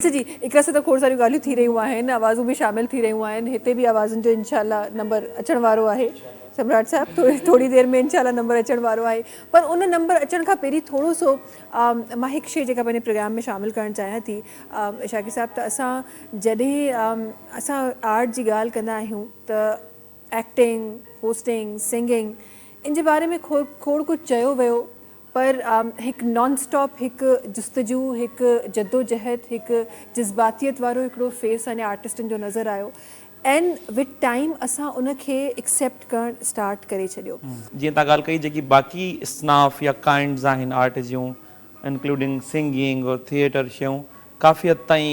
जी एक से तो खोड़ सारी ॻाल्हियूं थी रहियूं आहिनि, आवाज़ूं बि शामिल थी रहियूं आहिनि, हिते बि आवाज़ुनि जो इंशाल्लाह नंबर अचण वारो आहे। सम्राट साहब थोड़ी देर में इंशाल्लाह नंबर अचण वारो आहे, पर उन नंबर अचण खां पहिरीं थोरो सो मां हिकु शइ जेका पंहिंजे प्रोग्राम में शामिल करणु चाहियां थी। शाकिर साहब, त असां जॾहिं असां आर्ट जी ॻाल्हि कंदा आहियूं त एक्टिंग, होस्टिंग, सिंगिंग इन जे बारे में खोड़ कुझु चयो वियो, पर हिकु नॉन स्टॉप हिकु जुस्तजू, हिकु जद्दोजहद, हिकु जज़्बातियत वारो हिकिड़ो फेस अने आर्टिस्टनि जो नज़र आयो एंड विद टाइम असां उनखे एक्सेप्ट करणु स्टार्ट करे छॾियो। जीअं तव्हां ॻाल्हि कई जेकी बाक़ी स्नाफ या काइंड्स आहिनि आर्ट जूं इंक्लूडिंग सिंगिंग और थिएटर शयूं काफ़ी हद ताईं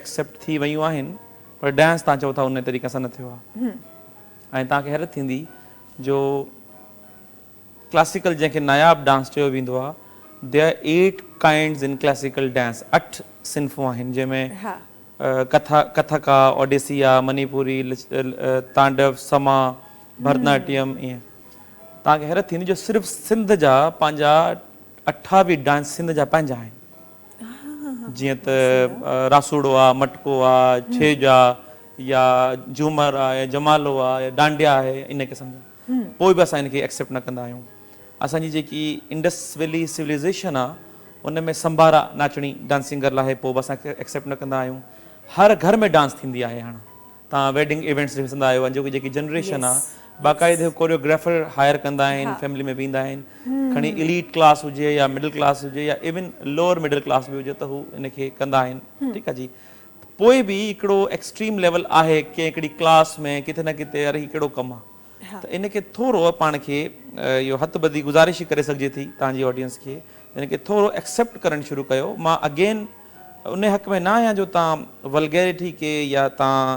एक्सेप्ट थी वियूं आहिनि, पर डांस तव्हां चओ था उन तरीक़े सां न थियो आहे। ऐं तव्हांखे हैरत थींदी जो क्लासिकल जंहिंखे नायाब डांस चयो वेंदो आहे, there are 8 kinds in classical dance, 8 सिन्फ़ूं आहिनि जंहिंमें कथक आहे, ओडिसी आहे, मणिपुरी, तांडव, समा, भरतनाट्यम, ईअं। तव्हांखे हैरत थींदी जो सिर्फ़ु सिंध जा पंहिंजा 28 डांस सिंध जा पंहिंजा आहिनि, जीअं त रासूड़ो आहे, मटको आहे, छेज आहे, या झूमर आहे, जमालो आहे, या डांडिया आहे, इन क़िस्म जा। पोइ बि असां इनखे एक्सेप्ट न कंदा आहियूं। असांजी जेकी इंडस वैली सिविलाइज़ेशन आहे उन में संभारा नाचणी डांसिंग गर्ल आहे, पोइ बि असां एक्सेप्ट न कंदा आहियूं। हर घर में डांस थींदी आहे। हाणे तव्हां वेडिंग इवेंट्स ॾिसंदा आहियो, अॼु जेकी जनरेशन आहे बाक़ाइदे कोरियोग्राफर हायर कंदा आहिनि, फैमिली में वेंदा आहिनि, खणी इलीट क्लास हुजे या मिडिल क्लास हुजे या इवन लोअर मिडिल क्लास बि हुजे त हू इनखे कंदा आहिनि। ठीकु आहे जी। पोइ बि हिकिड़ो एक्सट्रीम लेवल आहे कंहिं हिकिड़ी क्लास में किथे न किथे अरे कहिड़ो कमु आहे, त इनखे थोरो पाण खे इहो हथ ॿधी गुज़ारिश ई करे सघिजे थी तव्हांजी ऑडियंस खे, इनखे थोरो एक्सेप्ट करणु शुरू कयो। मां अगेन उन हक़ में न आहियां जो तव्हां वल्गैरिटी खे या तव्हां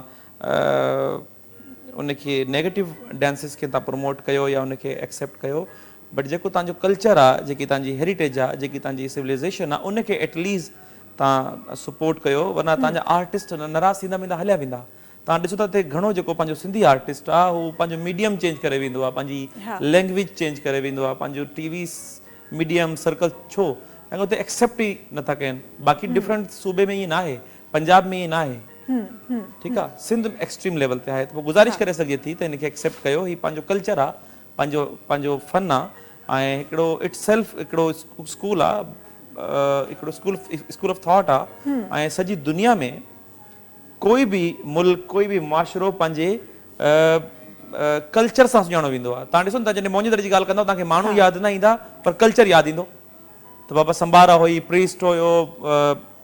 उनखे नेगेटिव डांसिस खे तव्हां प्रमोट कयो या उनखे एक्सेप्ट कयो, बट जेको तव्हांजो कल्चर आहे, जेकी तव्हांजी हेरिटेज आहे, जेकी तव्हांजी सिविलाइज़ेशन आहे, उनखे एटलीस्ट तव्हां सपोर्ट कयो, वरना तव्हांजा आर्टिस्ट नाराज़ थींदा वेंदा, हलिया वेंदा। तव्हां ॾिसो था हिते घणो जेको पंहिंजो सिंधी आर्टिस्ट आहे हू पंहिंजो मीडियम चेंज करे वेंदो आहे, पंहिंजी लैंग्वेज चेंज करे वेंदो आहे, पंहिंजो टीवी मीडियम सर्कल छो ऐं हुते एक्सेप्ट ई नथा कनि। बाक़ी डिफरेंट सूबे में ईअं न आहे, पंजाब में ईअं न आहे, ठीकु आहे, सिंध एक्सट्रीम लेवल ते आहे, त पोइ गुज़ारिश करे सघिजे थी त हिनखे एक्सेप्ट कयो। हीउ पंहिंजो कल्चर आहे, पंहिंजो फन आहे, ऐं हिकिड़ो इट्स सेल्फ हिकिड़ो स्कूल आहे, हिकिड़ो स्कूल ऑफ थॉट आहे, ऐं सॼी दुनिया में कोई बि मुल्क, कोई बि मुआशिरो पंहिंजे कल्चर सां सुञाणो वेंदो आहे। तव्हां ॾिसो था जॾहिं मोहनजोदड़ो जी ॻाल्हि कंदव तव्हांखे माण्हू यादि न ईंदा, पर कल्चर यादि ईंदो। त बाबा संभारा हुई, प्रीस्ट हुयो,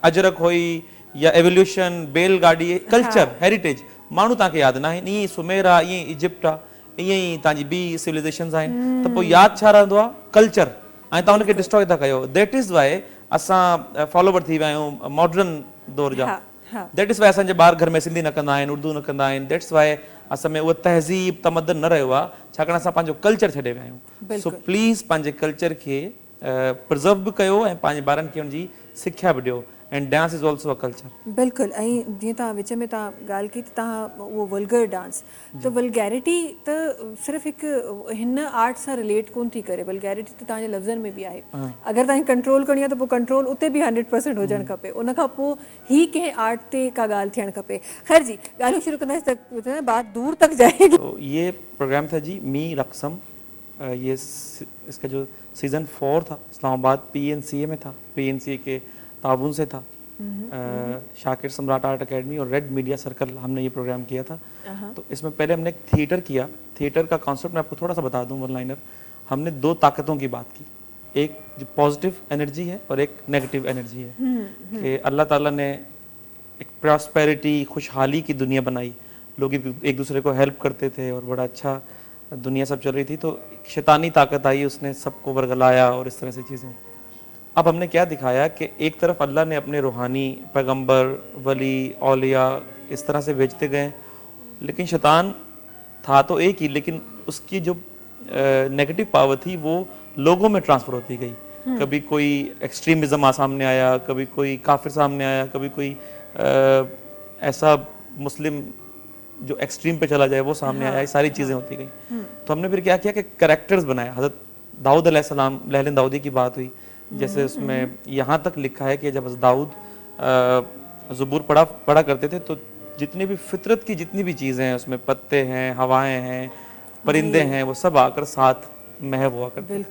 अजरक हुई, या एवोल्यूशन, बैलगाड़ी, कल्चर, हेरिटेज, माण्हू तव्हांखे यादि न आहिनि। ईअं ई सुमेर आहे, ईअं ई इजिप्ट आहे, ईअं ई तव्हांजी ॿी सिविलाइज़ेशन्स आहिनि, त पोइ यादि छा रहंदो आहे? कल्चर। ऐं तव्हां हुनखे डिस्ट्रॉय था कयो। दैट इज़ वाए असां फॉलोवर थी विया आहियूं मॉडर्न दौर जा। दैट इज़ वाए असांजे ॿार घर में सिंधी न कंदा आहिनि, उर्दू न कंदा आहिनि। दैट्स वाए असां में उहा तहज़ीब तमदन न रहियो आहे, छाकाणि असां पंहिंजो कल्चर छॾे विया आहियूं। सो प्लीज़ पंहिंजे कल्चर खे प्रिज़र्व बि कयो ऐं पंहिंजे ॿारनि खे हुनजी सिख्या बि ॾियो। And dance is also a culture. बिल्कुलु। ऐं जीअं तव्हां विच में तव्हां ॻाल्हि कई त तव्हां उहो वल्गर डांस, त वल्गैरिटी त सिर्फ़ु हिकु हिन आर्ट सां रिलेट कोन थी करे, वल्गैरिटी त तव्हांजे लफ़्ज़नि में बि आहे। अगरि तव्हांखे कंट्रोल करणी आहे त पोइ कंट्रोल उते बि 100% हुजणु खपे, उनखां पोइ ही कंहिं आर्ट ते का ॻाल्हि थियणु खपे। ख़ैर जी, ॻाल्हियूं शुरू कंदासीं त बात दूर तक जाएगी। तो ये प्रोग्राम था जी मी रक़सम, ये इसका जो सीज़न 4 था इस्लामाबाद PNCA में था, PNCA के ताउन से था। शाकिर सम्राट आर्ट अकेडमी और रेड मीडिया सर्कल हमने ये प्रोग्राम किया था। तो इसमें पहले हमने थिएटर किया। थिएटर का कॉन्सेप्ट मैं आपको थोड़ा सा बता दूं, वन लाइनर। हमने 2 ताकतों की बात की, एक जो पॉजिटिव एनर्जी है और एक नेगेटिव एनर्जी है, कि अल्लाह ताला ने एक प्रॉस्पेरिटी, खुशहाली की दुनिया बनाई, लोग एक दूसरे को हेल्प करते थे और बड़ा अच्छा दुनिया सब चल रही थी। तो शैतानी ताकत आई, उसने सबको वर्गलाया और इस तरह से चीज़ें। अब हमने क्या दिखाया कि एक तरफ अल्लाह ने अपने रूहानी पैगंबर, वली, औलिया इस तरह से भेजते गए, लेकिन शैतान था तो एक ही, लेकिन उसकी जो नेगेटिव पावर थी वो लोगों में ट्रांसफ़र होती गई। कभी कोई एक्सट्रीमिज़म सामने आया, कभी कोई काफिर सामने आया, कभी कोई ऐसा मुस्लिम जो एक्सट्रीम पे चला जाए वो सामने आया, ये सारी चीज़ें होती गई। तो हमने फिर क्या किया कि कैरेक्टर्स बनाया। हज़रत दाऊद अलैहिस्सलाम, लहल दाऊदी की बात हुई, जैसे उसमें यहाँ तक लिखा है कि जब दाऊद زبور پڑھا کرتے تھے تو جتنی بھی فطرت کی جتنی بھی چیزیں ہیں اس میں پتے ہیں، ہوائیں ہیں، پرندے ہیں، وہ سب آ کر ساتھ محو ہوا کرتے تھے. بالکل